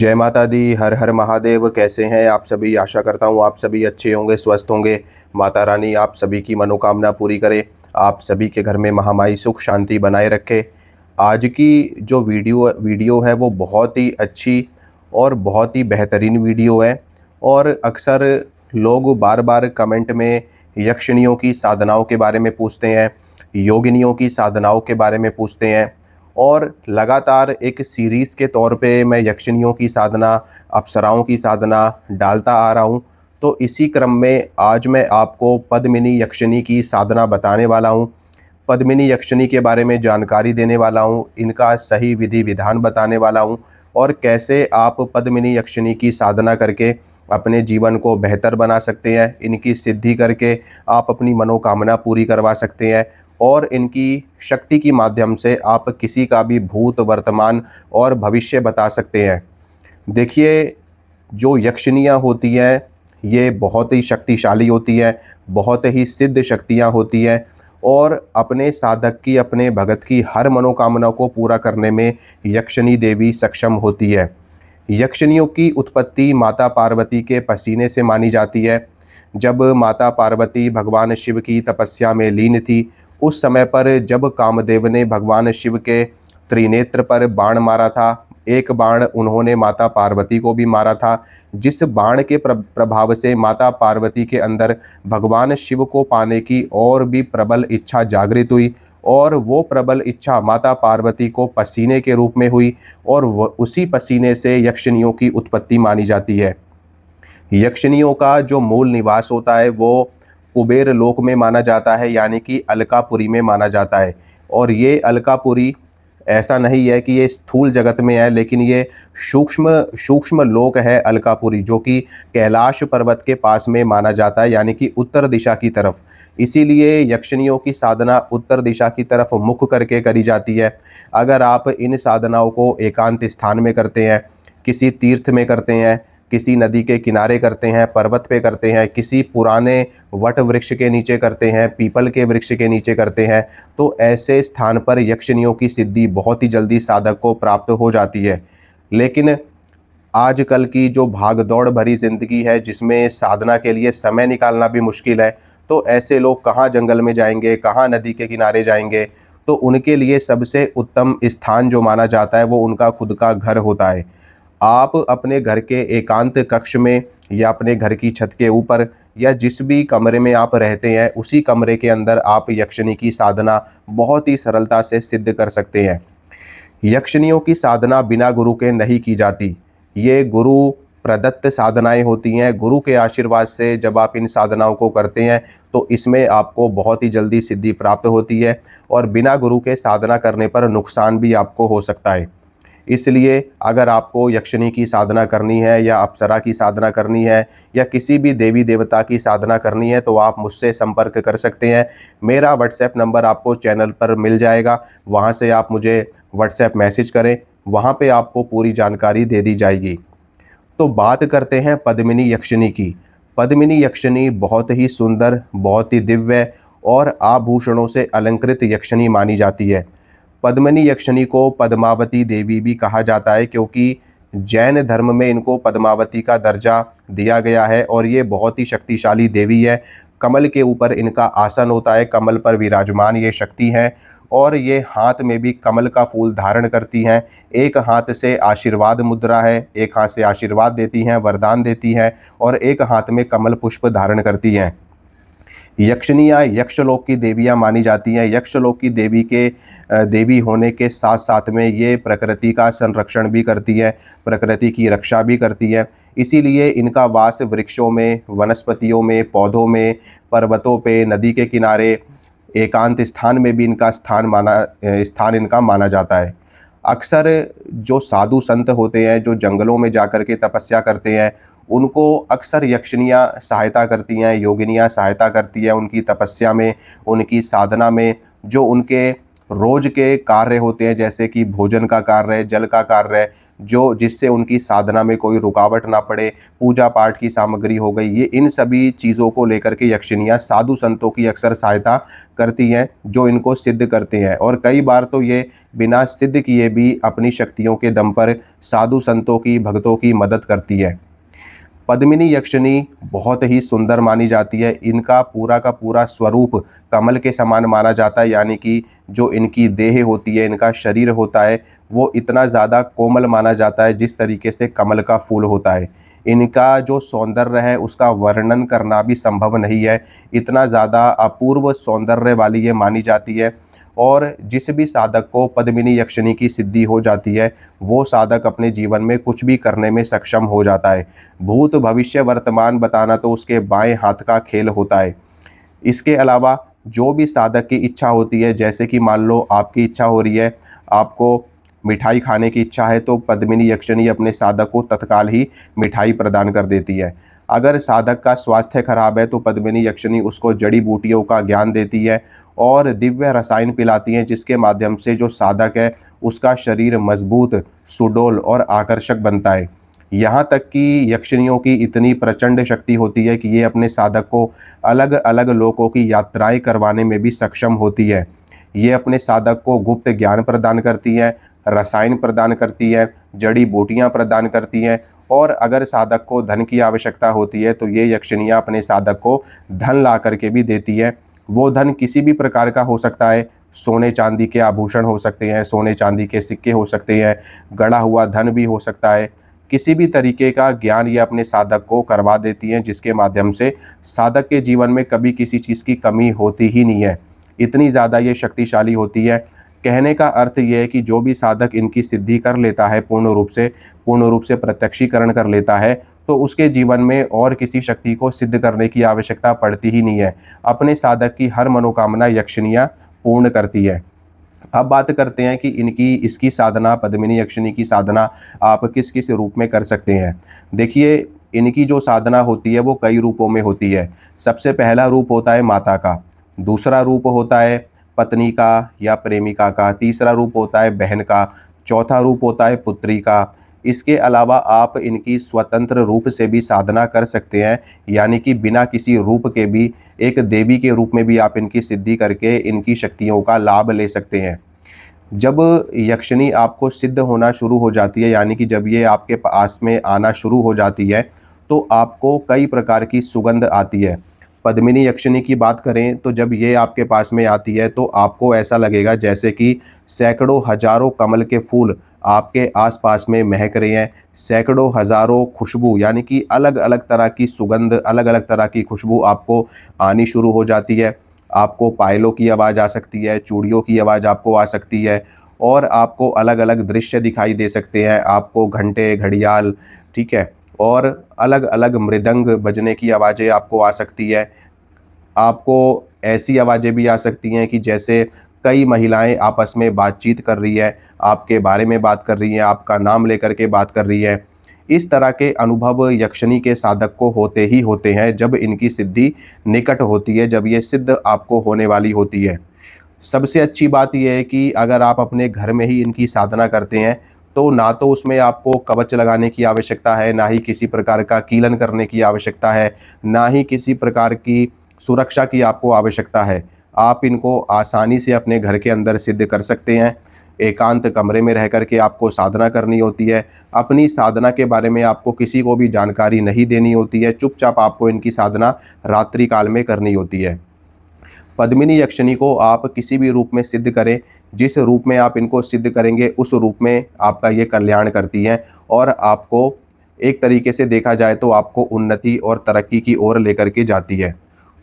जय माता दी। हर हर महादेव। कैसे हैं आप सभी? आशा करता हूँ आप सभी अच्छे होंगे, स्वस्थ होंगे। माता रानी आप सभी की मनोकामना पूरी करे, आप सभी के घर में महामाई सुख शांति बनाए रखे। आज की जो वीडियो है वो बहुत ही अच्छी और बहुत ही बेहतरीन वीडियो है। और अक्सर लोग बार बार कमेंट में यक्षिणियों की साधनाओं के बारे में पूछते हैं, योगिनियों की साधनाओं के बारे में पूछते हैं। और लगातार एक सीरीज़ के तौर पे मैं यक्षिणियों की साधना, अप्सराओं की साधना डालता आ रहा हूँ। तो इसी क्रम में आज मैं आपको पद्मिनी यक्षिणी की साधना बताने वाला हूँ। पद्मिनी यक्षिणी के बारे में जानकारी देने वाला हूँ, इनका सही विधि विधान बताने वाला हूँ और कैसे आप पद्मिनी यक्षिणी की साधना करके अपने जीवन को बेहतर बना सकते हैं। इनकी सिद्धि करके आप अपनी मनोकामना पूरी करवा सकते हैं और इनकी शक्ति के माध्यम से आप किसी का भी भूत, वर्तमान और भविष्य बता सकते हैं। देखिए, जो यक्षिणियाँ होती हैं ये बहुत ही शक्तिशाली होती हैं, बहुत ही सिद्ध शक्तियाँ होती हैं और अपने साधक की, अपने भगत की हर मनोकामना को पूरा करने में यक्षिणी देवी सक्षम होती है। यक्षिणियों की उत्पत्ति माता पार्वती के पसीने से मानी जाती है। जब माता पार्वती भगवान शिव की तपस्या में लीन थी, उस समय पर जब कामदेव ने भगवान शिव के त्रिनेत्र पर बाण मारा था, एक बाण उन्होंने माता पार्वती को भी मारा था, जिस बाण के प्रभाव से माता पार्वती के अंदर भगवान शिव को पाने की और भी प्रबल इच्छा जागृत हुई और वो प्रबल इच्छा माता पार्वती को पसीने के रूप में हुई और उसी पसीने से यक्षिणियों की उत्पत्ति मानी जाती है। यक्षिणियों का जो मूल निवास होता है वो कुबेर लोक में माना जाता है, यानी कि अलकापुरी में माना जाता है। और ये अलकापुरी ऐसा नहीं है कि ये स्थूल जगत में है, लेकिन ये सूक्ष्म सूक्ष्म लोक है अलकापुरी, जो कि कैलाश पर्वत के पास में माना जाता है, यानी कि उत्तर दिशा की तरफ। इसीलिए यक्षिणियों की साधना उत्तर दिशा की तरफ मुख करके करी जाती है। अगर आप इन साधनाओं को एकांत स्थान में करते हैं, किसी तीर्थ में करते हैं, किसी नदी के किनारे करते हैं, पर्वत पे करते हैं, किसी पुराने वट वृक्ष के नीचे करते हैं, पीपल के वृक्ष के नीचे करते हैं, तो ऐसे स्थान पर यक्षिणियों की सिद्धि बहुत ही जल्दी साधक को प्राप्त हो जाती है। लेकिन आजकल की जो भाग दौड़ भरी ज़िंदगी है, जिसमें साधना के लिए समय निकालना भी मुश्किल है, तो ऐसे लोग कहाँ जंगल में जाएंगे, कहाँ नदी के किनारे जाएंगे। तो उनके लिए सबसे उत्तम स्थान जो माना जाता है वो उनका खुद का घर होता है। आप अपने घर के एकांत कक्ष में या अपने घर की छत के ऊपर या जिस भी कमरे में आप रहते हैं, उसी कमरे के अंदर आप यक्षिणी की साधना बहुत ही सरलता से सिद्ध कर सकते हैं। यक्षिणियों की साधना बिना गुरु के नहीं की जाती। ये गुरु प्रदत्त साधनाएं होती हैं। गुरु के आशीर्वाद से जब आप इन साधनाओं को करते हैं तो इसमें आपको बहुत ही जल्दी सिद्धि प्राप्त होती है और बिना गुरु के साधना करने पर नुकसान भी आपको हो सकता है। इसलिए अगर आपको यक्षिणी की साधना करनी है या अप्सरा की साधना करनी है या किसी भी देवी देवता की साधना करनी है तो आप मुझसे संपर्क कर सकते हैं। मेरा व्हाट्सएप नंबर आपको चैनल पर मिल जाएगा, वहाँ से आप मुझे व्हाट्सएप मैसेज करें, वहाँ पे आपको पूरी जानकारी दे दी जाएगी। तो बात करते हैं पद्मिनी यक्षिणी की। पद्मिनी यक्षिणी बहुत ही सुंदर, बहुत ही दिव्य और आभूषणों से अलंकृत यक्षिणी मानी जाती है। पद्मिनी यक्षिणी को पद्मावती देवी भी कहा जाता है, क्योंकि जैन धर्म में इनको पद्मावती का दर्जा दिया गया है और ये बहुत ही शक्तिशाली देवी है। कमल के ऊपर इनका आसन होता है, कमल पर विराजमान ये शक्ति है और ये हाथ में भी कमल का फूल धारण करती हैं। एक हाथ से आशीर्वाद मुद्रा है, एक हाथ से आशीर्वाद देती हैं, वरदान देती हैं और एक हाथ में कमल पुष्प धारण करती हैं। यक्षिणियाँ यक्षलोक की देवियाँ मानी जाती हैं। यक्षलोक की देवी होने के साथ साथ में ये प्रकृति का संरक्षण भी करती हैं, प्रकृति की रक्षा भी करती हैं। इसीलिए इनका वास वृक्षों में, वनस्पतियों में, पौधों में, पर्वतों पे, नदी के किनारे, एकांत स्थान में भी इनका स्थान इनका माना जाता है। अक्सर जो साधु संत होते हैं, जो जंगलों में जाकर के तपस्या करते हैं, उनको अक्सर यक्षिणियाँ सहायता करती हैं, योगिनियाँ सहायता करती हैं उनकी तपस्या में, उनकी साधना में। जो उनके रोज के कार्य होते हैं, जैसे कि भोजन का कार्य है, जल का कार्य है, जो जिससे उनकी साधना में कोई रुकावट ना पड़े, पूजा पाठ की सामग्री हो गई, ये इन सभी चीज़ों को लेकर के यक्षिनियाँ साधु संतों की अक्सर सहायता करती हैं, जो इनको सिद्ध करते हैं। और कई बार तो ये बिना सिद्ध किए भी अपनी शक्तियों के दम पर साधु संतों की, भक्तों की मदद करती है। पद्मिनी यक्षिणी बहुत ही सुंदर मानी जाती है। इनका पूरा का पूरा स्वरूप कमल के समान माना जाता है, यानी कि जो इनकी देह होती है, इनका शरीर होता है, वो इतना ज़्यादा कोमल माना जाता है जिस तरीके से कमल का फूल होता है। इनका जो सौंदर्य है उसका वर्णन करना भी संभव नहीं है, इतना ज़्यादा अपूर्व सौंदर्य वाली ये मानी जाती है। और जिस भी साधक को पद्मिनी यक्षिणी की सिद्धि हो जाती है, वो साधक अपने जीवन में कुछ भी करने में सक्षम हो जाता है। भूत भविष्य वर्तमान बताना तो उसके बाएं हाथ का खेल होता है। इसके अलावा जो भी साधक की इच्छा होती है, जैसे कि मान लो आपकी इच्छा हो रही है, आपको मिठाई खाने की इच्छा है, तो पद्मिनी यक्षिणी अपने साधक को तत्काल ही मिठाई प्रदान कर देती है। अगर साधक का स्वास्थ्य खराब है तो पद्मिनी यक्षिणी उसको जड़ी बूटियों का ज्ञान देती है और दिव्य रसायन पिलाती हैं, जिसके माध्यम से जो साधक है उसका शरीर मजबूत, सुडौल और आकर्षक बनता है। यहाँ तक कि यक्षिणियों की इतनी प्रचंड शक्ति होती है कि ये अपने साधक को अलग अलग लोकों की यात्राएं करवाने में भी सक्षम होती है। ये अपने साधक को गुप्त ज्ञान प्रदान करती हैं, रसायन प्रदान करती हैं, जड़ी बूटियाँ प्रदान करती हैं। और अगर साधक को धन की आवश्यकता होती है तो ये यक्षिणियाँ अपने साधक को धन ला करके भी देती हैं। वो धन किसी भी प्रकार का हो सकता है, सोने चांदी के आभूषण हो सकते हैं, सोने चांदी के सिक्के हो सकते हैं, गड़ा हुआ धन भी हो सकता है। किसी भी तरीके का ज्ञान ये अपने साधक को करवा देती हैं, जिसके माध्यम से साधक के जीवन में कभी किसी चीज़ की कमी होती ही नहीं है। इतनी ज़्यादा ये शक्तिशाली होती है। कहने का अर्थ ये है कि जो भी साधक इनकी सिद्धि कर लेता है, पूर्ण रूप से प्रत्यक्षीकरण कर लेता है, तो उसके जीवन में और किसी शक्ति को सिद्ध करने की आवश्यकता पड़ती ही नहीं है। अपने साधक की हर मनोकामना यक्षिणियाँ पूर्ण करती है। अब बात करते हैं कि इसकी साधना, पद्मिनी यक्षिणी की साधना आप किस किस रूप में कर सकते हैं। देखिए, इनकी जो साधना होती है वो कई रूपों में होती है। सबसे पहला रूप होता है माता का, दूसरा रूप होता है पत्नी का या प्रेमिका का, तीसरा रूप होता है बहन का, चौथा रूप होता है पुत्री का। इसके अलावा आप इनकी स्वतंत्र रूप से भी साधना कर सकते हैं, यानी कि बिना किसी रूप के भी, एक देवी के रूप में भी आप इनकी सिद्धि करके इनकी शक्तियों का लाभ ले सकते हैं। जब यक्षिणी आपको सिद्ध होना शुरू हो जाती है, यानी कि जब ये आपके पास में आना शुरू हो जाती है, तो आपको कई प्रकार की सुगंध आती है। पद्मिनी यक्षिणी की बात करें तो जब ये आपके पास में आती है तो आपको ऐसा लगेगा जैसे कि सैकड़ों हजारों कमल के फूल आपके आसपास में महक रहे हैं। सैकड़ों हजारों खुशबू, यानी कि अलग अलग तरह की सुगंध, अलग अलग तरह की खुशबू आपको आनी शुरू हो जाती है। आपको पायलों की आवाज़ आ सकती है, चूड़ियों की आवाज़ आपको आ सकती है, और आपको अलग अलग दृश्य दिखाई दे सकते हैं। आपको घंटे, घड़ियाल, ठीक है, और अलग अलग मृदंग बजने की आवाज़ें आपको आ सकती है। आपको ऐसी आवाज़ें भी आ सकती हैं कि जैसे कई महिलाएं आपस में बातचीत कर रही है, आपके बारे में बात कर रही हैं, आपका नाम लेकर के बात कर रही है। इस तरह के अनुभव यक्षिणी के साधक को होते ही होते हैं जब इनकी सिद्धि निकट होती है, जब ये सिद्ध आपको होने वाली होती है। सबसे अच्छी बात यह है कि अगर आप अपने घर में ही इनकी साधना करते हैं तो ना तो उसमें आपको कवच लगाने की आवश्यकता है, ना ही किसी प्रकार का कीलन करने की आवश्यकता है, ना ही किसी प्रकार की सुरक्षा की आपको आवश्यकता है। आप इनको आसानी से अपने घर के अंदर सिद्ध कर सकते हैं। एकांत कमरे में रह कर के आपको साधना करनी होती है। अपनी साधना के बारे में आपको किसी को भी जानकारी नहीं देनी होती है। चुपचाप आपको इनकी साधना रात्रि काल में करनी होती है। पद्मिनी यक्षिणी को आप किसी भी रूप में सिद्ध करें, जिस रूप में आप इनको सिद्ध करेंगे उस रूप में आपका ये कल्याण करती हैं, और आपको एक तरीके से देखा जाए तो आपको उन्नति और तरक्की की ओर लेकर के जाती है।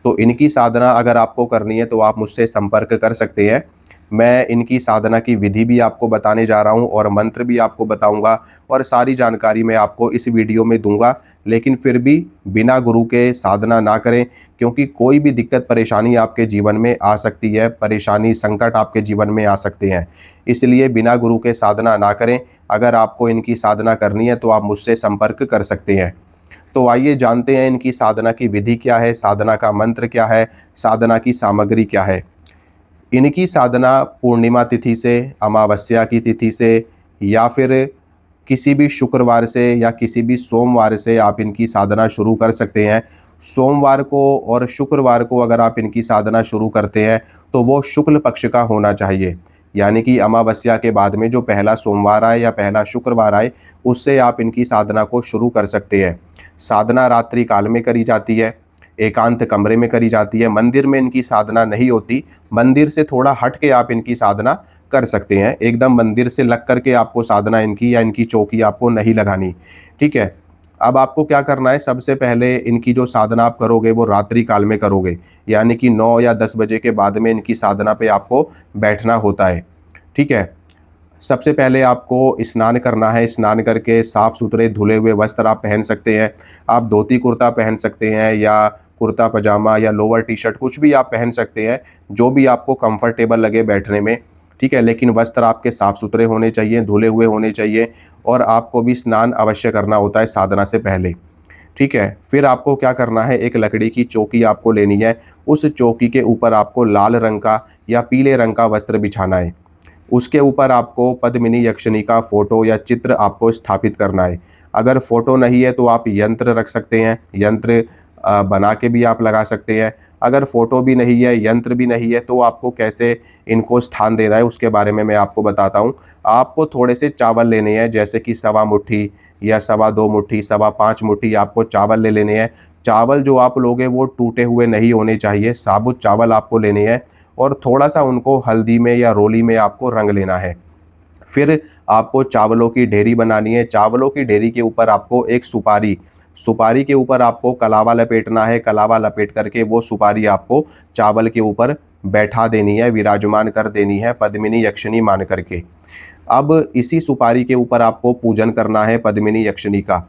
तो इनकी साधना अगर आपको करनी है तो आप मुझसे संपर्क कर सकते हैं। मैं इनकी साधना की विधि भी आपको बताने जा रहा हूं और मंत्र भी आपको बताऊंगा, और सारी जानकारी मैं आपको इस वीडियो में दूंगा। लेकिन फिर भी बिना गुरु के साधना ना करें, क्योंकि कोई भी दिक्कत परेशानी आपके जीवन में आ सकती है, परेशानी संकट आपके जीवन में आ सकते हैं। इसलिए बिना गुरु के साधना ना करें। अगर आपको इनकी साधना करनी है तो आप मुझसे संपर्क कर सकते हैं। तो आइए जानते हैं इनकी साधना की विधि क्या है, साधना का मंत्र क्या है, साधना की सामग्री क्या है। इनकी साधना पूर्णिमा तिथि से, अमावस्या की तिथि से, या फिर किसी भी शुक्रवार से या किसी भी सोमवार से आप इनकी साधना शुरू कर सकते हैं। सोमवार को और शुक्रवार को अगर आप इनकी साधना शुरू करते हैं तो वो शुक्ल पक्ष का होना चाहिए, यानी कि अमावस्या के बाद में जो पहला सोमवार आए या पहला शुक्रवार आए उससे आप इनकी साधना को शुरू कर सकते हैं। साधना रात्रि काल में करी जाती है, एकांत कमरे में करी जाती है। मंदिर में इनकी साधना नहीं होती, मंदिर से थोड़ा हट के आप इनकी साधना कर सकते हैं। एकदम मंदिर से लग करके आपको साधना इनकी या इनकी चौकी आपको नहीं लगानी, ठीक है। अब आपको क्या करना है, सबसे पहले इनकी जो साधना आप करोगे वो रात्रि काल में करोगे, यानी कि 9 या 10 बजे के बाद में इनकी साधना पे आपको बैठना होता है, ठीक है। सबसे पहले आपको स्नान करना है, स्नान करके साफ़ सुथरे धुले हुए वस्त्र आप पहन सकते हैं। आप धोती कुर्ता पहन सकते हैं या कुर्ता पजामा या लोअर टी शर्ट कुछ भी आप पहन सकते हैं, जो भी आपको कंफर्टेबल लगे बैठने में, ठीक है। लेकिन वस्त्र आपके साफ़ सुथरे होने चाहिए, धुले हुए होने चाहिए, और आपको भी स्नान अवश्य करना होता है साधना से पहले, ठीक है। फिर आपको क्या करना है, एक लकड़ी की चौकी आपको लेनी है। उस चौकी के ऊपर आपको लाल रंग का या पीले रंग का वस्त्र बिछाना है। उसके ऊपर आपको पद्मिनी यक्षिणी का फ़ोटो या चित्र आपको स्थापित करना है। अगर फ़ोटो नहीं है तो आप यंत्र रख सकते हैं, यंत्र बना के भी आप लगा सकते हैं। अगर फ़ोटो भी नहीं है, यंत्र भी नहीं है, तो आपको कैसे इनको स्थान देना है उसके बारे में मैं आपको बताता हूँ। आपको थोड़े से चावल लेने हैं, जैसे कि सवा मुट्ठी या सवा 2 मुट्ठी, सवा 5 मुट्ठी आपको चावल ले लेने हैं। चावल जो आप लोगे वो टूटे हुए नहीं होने चाहिए, साबुत चावल आपको लेने हैं, और थोड़ा सा उनको हल्दी में या रोली में आपको रंग लेना है। फिर आपको चावलों की ढेरी बनानी है। चावलों की ढेरी के ऊपर आपको एक सुपारी, सुपारी के ऊपर आपको कलावा लपेटना है। कलावा लपेट करके वो सुपारी आपको चावल के ऊपर बैठा देनी है, विराजमान कर देनी है पद्मिनी यक्षिणी मान करके। अब इसी सुपारी के ऊपर आपको पूजन करना है पद्मिनी यक्षिणी का।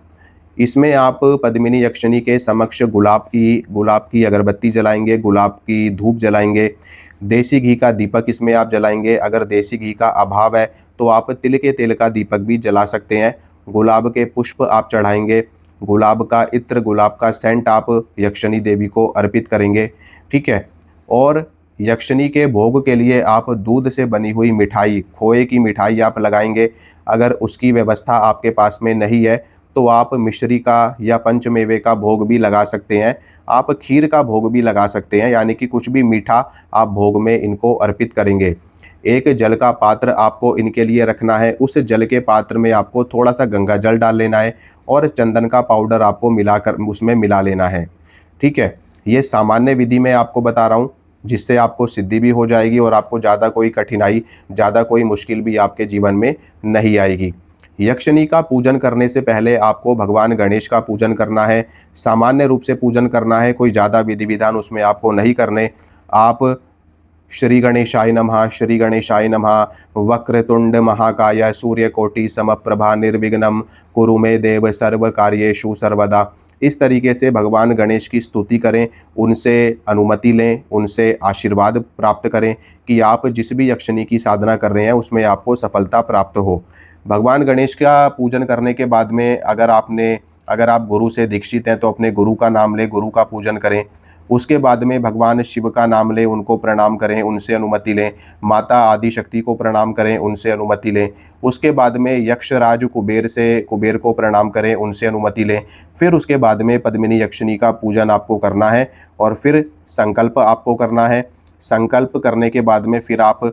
इसमें आप पद्मिनी यक्षिणी के समक्ष गुलाब की अगरबत्ती जलाएंगे, गुलाब की धूप जलाएंगे, देसी घी का दीपक इसमें आप जलाएंगे। अगर देसी घी का अभाव है तो आप तिल के तेल का दीपक भी जला सकते हैं। गुलाब के पुष्प आप चढ़ाएंगे, गुलाब का इत्र, गुलाब का सेंट आप यक्षिणी देवी को अर्पित करेंगे, ठीक है। और यक्षिणी के भोग के लिए आप दूध से बनी हुई मिठाई, खोए की मिठाई आप लगाएंगे। अगर उसकी व्यवस्था आपके पास में नहीं है तो आप मिश्री का या पंचमेवे का भोग भी लगा सकते हैं। आप खीर का भोग भी लगा सकते हैं, यानी कि कुछ भी मीठा आप भोग में इनको अर्पित करेंगे। एक जल का पात्र आपको इनके लिए रखना है। उस जल के पात्र में आपको थोड़ा सा गंगा जल डाल लेना है और चंदन का पाउडर आपको मिलाकर उसमें मिला लेना है, ठीक है। ये सामान्य विधि मैं आपको बता रहा हूँ, जिससे आपको सिद्धि भी हो जाएगी और आपको ज़्यादा कोई कठिनाई, ज़्यादा कोई मुश्किल भी आपके जीवन में नहीं आएगी। यक्षिणी का पूजन करने से पहले आपको भगवान गणेश का पूजन करना है। सामान्य रूप से पूजन करना है, कोई ज़्यादा विधि विधान उसमें आपको नहीं करने। आप श्री गणेशाय नमः, श्री गणेशाय नमः, वक्रतुंड महाकाय सूर्यकोटि समप्रभा निर्विघ्नं कुरु मे देव सर्व कार्येषु सर्वदा, इस तरीके से भगवान गणेश की स्तुति करें, उनसे अनुमति लें, उनसे आशीर्वाद प्राप्त करें कि आप जिस भी यक्षिणी की साधना कर रहे हैं उसमें आपको सफलता प्राप्त हो। भगवान गणेश का पूजन करने के बाद में अगर आप गुरु से दीक्षित हैं तो अपने गुरु का नाम लें, गुरु का पूजन करें। उसके बाद में भगवान शिव का नाम लें, उनको प्रणाम करें, उनसे अनुमति लें। माता आदि शक्ति को प्रणाम करें, उनसे अनुमति लें। उसके बाद में यक्षराज कुबेर को प्रणाम करें, उनसे अनुमति लें। फिर उसके बाद में पद्मिनी यक्षिणी का पूजन आपको करना है और फिर संकल्प आपको करना है। संकल्प करने के बाद में फिर आप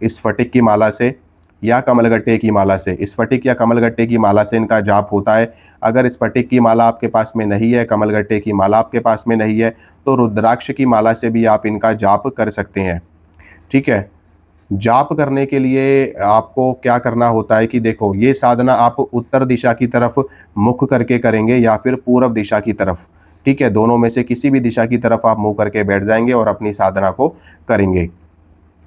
स्फटिक की माला से या कमलगट्टे की माला से, स्फटिक या कमलगट्टे की माला से इनका जाप होता है। अगर स्फटिक की माला आपके पास में नहीं है, कमलगट्टे की माला आपके पास में नहीं है, तो रुद्राक्ष की माला से भी आप इनका जाप कर सकते हैं, ठीक है। जाप करने के लिए आपको क्या करना होता है कि देखो, ये साधना आप उत्तर दिशा की तरफ मुख करके करेंगे या फिर पूर्व दिशा की तरफ, ठीक है। दोनों में से किसी भी दिशा की तरफ आप मुँह करके बैठ जाएंगे और अपनी साधना को करेंगे।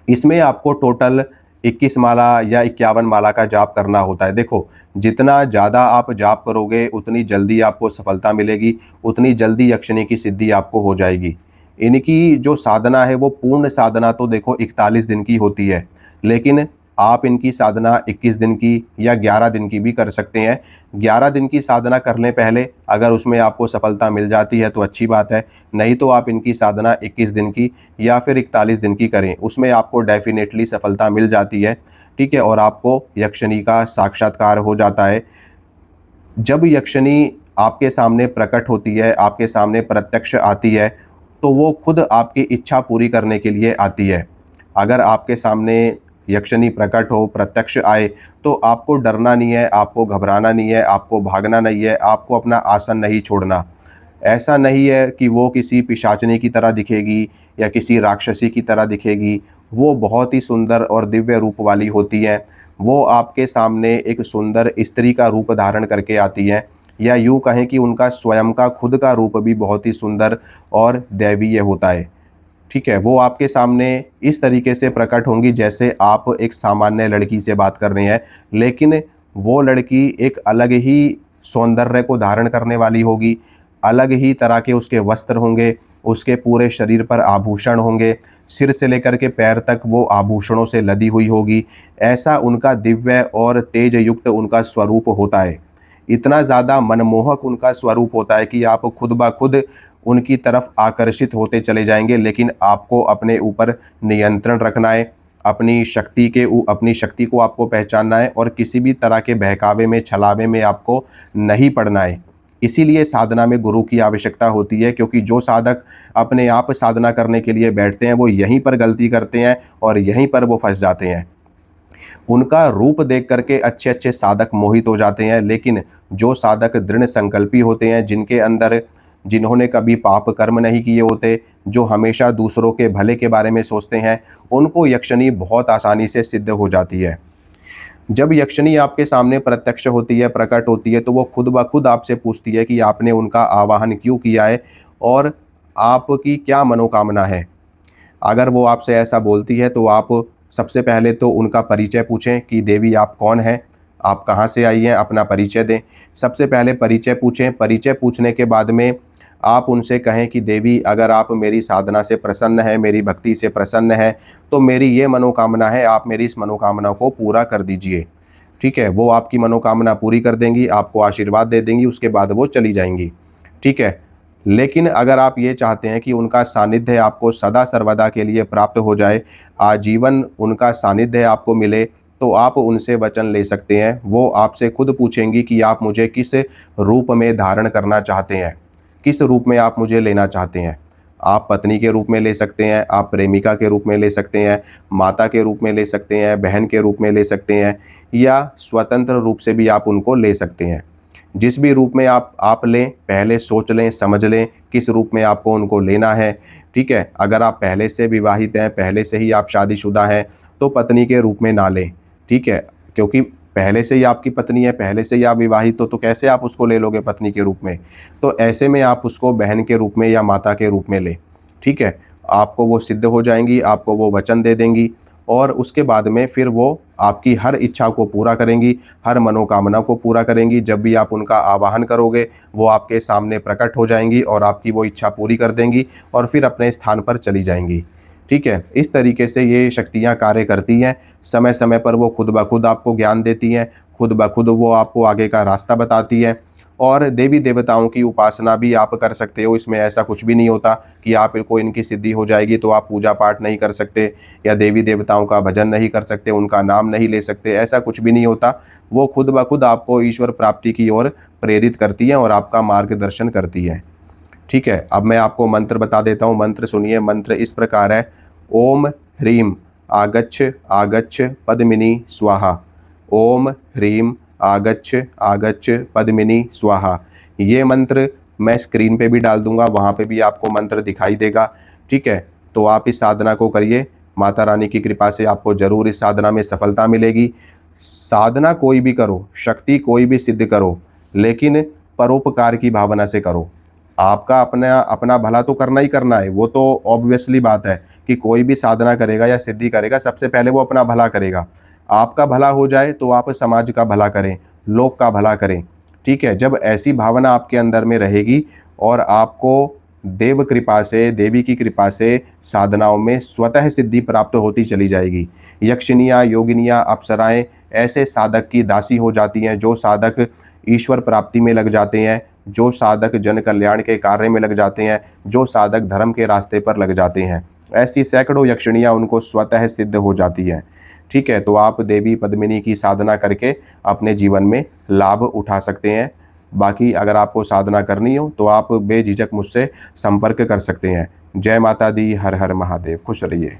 इसमें आपको टोटल 21 माला या 51 माला का जाप करना होता है। देखो, जितना ज़्यादा आप जाप करोगे उतनी जल्दी आपको सफलता मिलेगी, उतनी जल्दी यक्षिणी की सिद्धि आपको हो जाएगी। इनकी जो साधना है वो पूर्ण साधना तो देखो 41 दिन की होती है, लेकिन आप इनकी साधना 21 दिन की या 11 दिन की भी कर सकते हैं। 11 दिन की साधना करने पहले अगर उसमें आपको सफलता मिल जाती है तो अच्छी बात है, नहीं तो आप इनकी साधना 21 दिन की या फिर 41 दिन की करें, उसमें आपको डेफिनेटली सफलता मिल जाती है। ठीक है, और आपको यक्षिणी का साक्षात्कार हो जाता है। जब यक्षिणी आपके सामने प्रकट होती है, आपके सामने प्रत्यक्ष आती है, तो वो खुद आपकी इच्छा पूरी करने के लिए आती है। अगर आपके सामने यक्षिणी प्रकट हो, प्रत्यक्ष आए, तो आपको डरना नहीं है, आपको घबराना नहीं है, आपको भागना नहीं है, आपको अपना आसन नहीं छोड़ना। ऐसा नहीं है कि वो किसी पिशाचिनी की तरह दिखेगी या किसी राक्षसी की तरह दिखेगी। वो बहुत ही सुंदर और दिव्य रूप वाली होती हैं। वो आपके सामने एक सुंदर स्त्री का रूप धारण करके आती हैं, या यूँ कहें कि उनका स्वयं का खुद का रूप भी बहुत ही सुंदर और दैवीय होता है। ठीक है, वो आपके सामने इस तरीके से प्रकट होंगी जैसे आप एक सामान्य लड़की से बात कर रहे हैं, लेकिन वो लड़की एक अलग ही सौंदर्य को धारण करने वाली होगी। अलग ही तरह के उसके वस्त्र होंगे, उसके पूरे शरीर पर आभूषण होंगे, सिर से लेकर के पैर तक वो आभूषणों से लदी हुई होगी। ऐसा उनका दिव्य और तेज युक्त उनका स्वरूप होता है। इतना ज़्यादा मनमोहक उनका स्वरूप होता है कि आप खुद ब खुद उनकी तरफ आकर्षित होते चले जाएंगे। लेकिन आपको अपने ऊपर नियंत्रण रखना है, अपनी शक्ति को आपको पहचानना है, और किसी भी तरह के बहकावे में, छलावे में आपको नहीं पड़ना है। इसीलिए साधना में गुरु की आवश्यकता होती है, क्योंकि जो साधक अपने आप साधना करने के लिए बैठते हैं, वो यहीं पर गलती करते हैं और यहीं पर वो फंस जाते हैं। उनका रूप देख करके अच्छे अच्छे साधक मोहित हो जाते हैं, लेकिन जो साधक दृढ़ संकल्पी होते हैं, जिन्होंने कभी पाप कर्म नहीं किए होते, जो हमेशा दूसरों के भले के बारे में सोचते हैं, उनको यक्षिणी बहुत आसानी से सिद्ध हो जाती है। जब यक्षिणी आपके सामने प्रत्यक्ष होती है, प्रकट होती है, तो वो खुद ब खुद आपसे पूछती है कि आपने उनका आवाहन क्यों किया है और आपकी क्या मनोकामना है। अगर वो आपसे ऐसा बोलती है तो आप सबसे पहले तो उनका परिचय पूछें कि देवी आप कौन हैं, आप कहाँ से आई हैं, अपना परिचय दें। सबसे पहले परिचय पूछें। परिचय पूछने के बाद में आप उनसे कहें कि देवी, अगर आप मेरी साधना से प्रसन्न हैं, मेरी भक्ति से प्रसन्न हैं, तो मेरी ये मनोकामना है, आप मेरी इस मनोकामना को पूरा कर दीजिए। ठीक है, वो आपकी मनोकामना पूरी कर देंगी, आपको आशीर्वाद दे देंगी, उसके बाद वो चली जाएंगी। ठीक है, लेकिन अगर आप ये चाहते हैं कि उनका सानिध्य आपको सदा सर्वदा के लिए प्राप्त हो जाए, आजीवन उनका सानिध्य आपको मिले, तो आप उनसे वचन ले सकते हैं। वो आपसे खुद पूछेंगी कि आप मुझे किस रूप में धारण करना चाहते हैं, किस रूप में आप मुझे लेना चाहते हैं। आप पत्नी के रूप में ले सकते हैं, आप प्रेमिका के रूप में ले सकते हैं, माता के रूप में ले सकते हैं, बहन के रूप में ले सकते हैं, या स्वतंत्र रूप से भी आप उनको ले सकते हैं। जिस भी रूप में आप लें, पहले सोच लें, समझ लें किस रूप में आपको उनको लेना है। ठीक है, अगर आप पहले से विवाहित हैं, पहले से ही आप शादीशुदा हैं, तो पत्नी के रूप में ना लें। ठीक है, क्योंकि पहले से ही आपकी पत्नी है, पहले से ही आप विवाहित हो, तो कैसे आप उसको ले लोगे पत्नी के रूप में। तो ऐसे में आप उसको बहन के रूप में या माता के रूप में लें। ठीक है, आपको वो सिद्ध हो जाएंगी, आपको वो वचन दे देंगी, और उसके बाद में फिर वो आपकी हर इच्छा को पूरा करेंगी, हर मनोकामना को पूरा करेंगी। जब भी आप उनका आवाहन करोगे, वो आपके सामने प्रकट हो जाएंगी और आपकी वो इच्छा पूरी कर देंगी और फिर अपने स्थान पर चली जाएंगी। ठीक है, इस तरीके से ये शक्तियाँ कार्य करती हैं। समय समय पर वो खुद ब खुद आपको ज्ञान देती हैं, खुद ब खुद वो आपको आगे का रास्ता बताती हैं। और देवी देवताओं की उपासना भी आप कर सकते हो। इसमें ऐसा कुछ भी नहीं होता कि आपको इनकी सिद्धि हो जाएगी तो आप पूजा पाठ नहीं कर सकते या देवी देवताओं का भजन नहीं कर सकते, उनका नाम नहीं ले सकते, ऐसा कुछ भी नहीं होता। वो खुद ब खुद आपको ईश्वर प्राप्ति की ओर प्रेरित करती हैं और आपका मार्गदर्शन करती हैं। ठीक है, अब मैं आपको मंत्र बता देता हूँ। मंत्र सुनिए। मंत्र इस प्रकार है: ओम ह्रीम आगच्छ आगच्छ पद्मिनी स्वाहा। ओम ह्रीम आगच्छ आगच्छ पद्मिनी स्वाहा। ये मंत्र मैं स्क्रीन पे भी डाल दूंगा, वहाँ पे भी आपको मंत्र दिखाई देगा। ठीक है, तो आप इस साधना को करिए। माता रानी की कृपा से आपको ज़रूर इस साधना में सफलता मिलेगी। साधना कोई भी करो, शक्ति कोई भी सिद्ध करो, लेकिन परोपकार की भावना से करो। आपका अपना अपना भला तो करना ही करना है, वो तो ऑब्वियसली बात है कि कोई भी साधना करेगा या सिद्धि करेगा, सबसे पहले वो अपना भला करेगा। आपका भला हो जाए तो आप समाज का भला करें, लोक का भला करें। ठीक है, जब ऐसी भावना आपके अंदर में रहेगी और आपको देव कृपा से, देवी की कृपा से साधनाओं में स्वतः सिद्धि प्राप्त होती चली जाएगी। यक्षिनियाँ, योगिनियाँ, अप्सराएं ऐसे साधक की दासी हो जाती हैं, जो साधक ईश्वर प्राप्ति में लग जाते हैं, जो साधक जन कल्याण के कार्य में लग जाते हैं, जो साधक धर्म के रास्ते पर लग जाते हैं। ऐसी सैकड़ों यक्षिणियाँ उनको स्वतः सिद्ध हो जाती हैं। ठीक है, तो आप देवी पद्मिनी की साधना करके अपने जीवन में लाभ उठा सकते हैं। बाकी अगर आपको साधना करनी हो तो आप बेझिझक मुझसे संपर्क कर सकते हैं। जय माता दी, हर हर महादेव, खुश रहिए।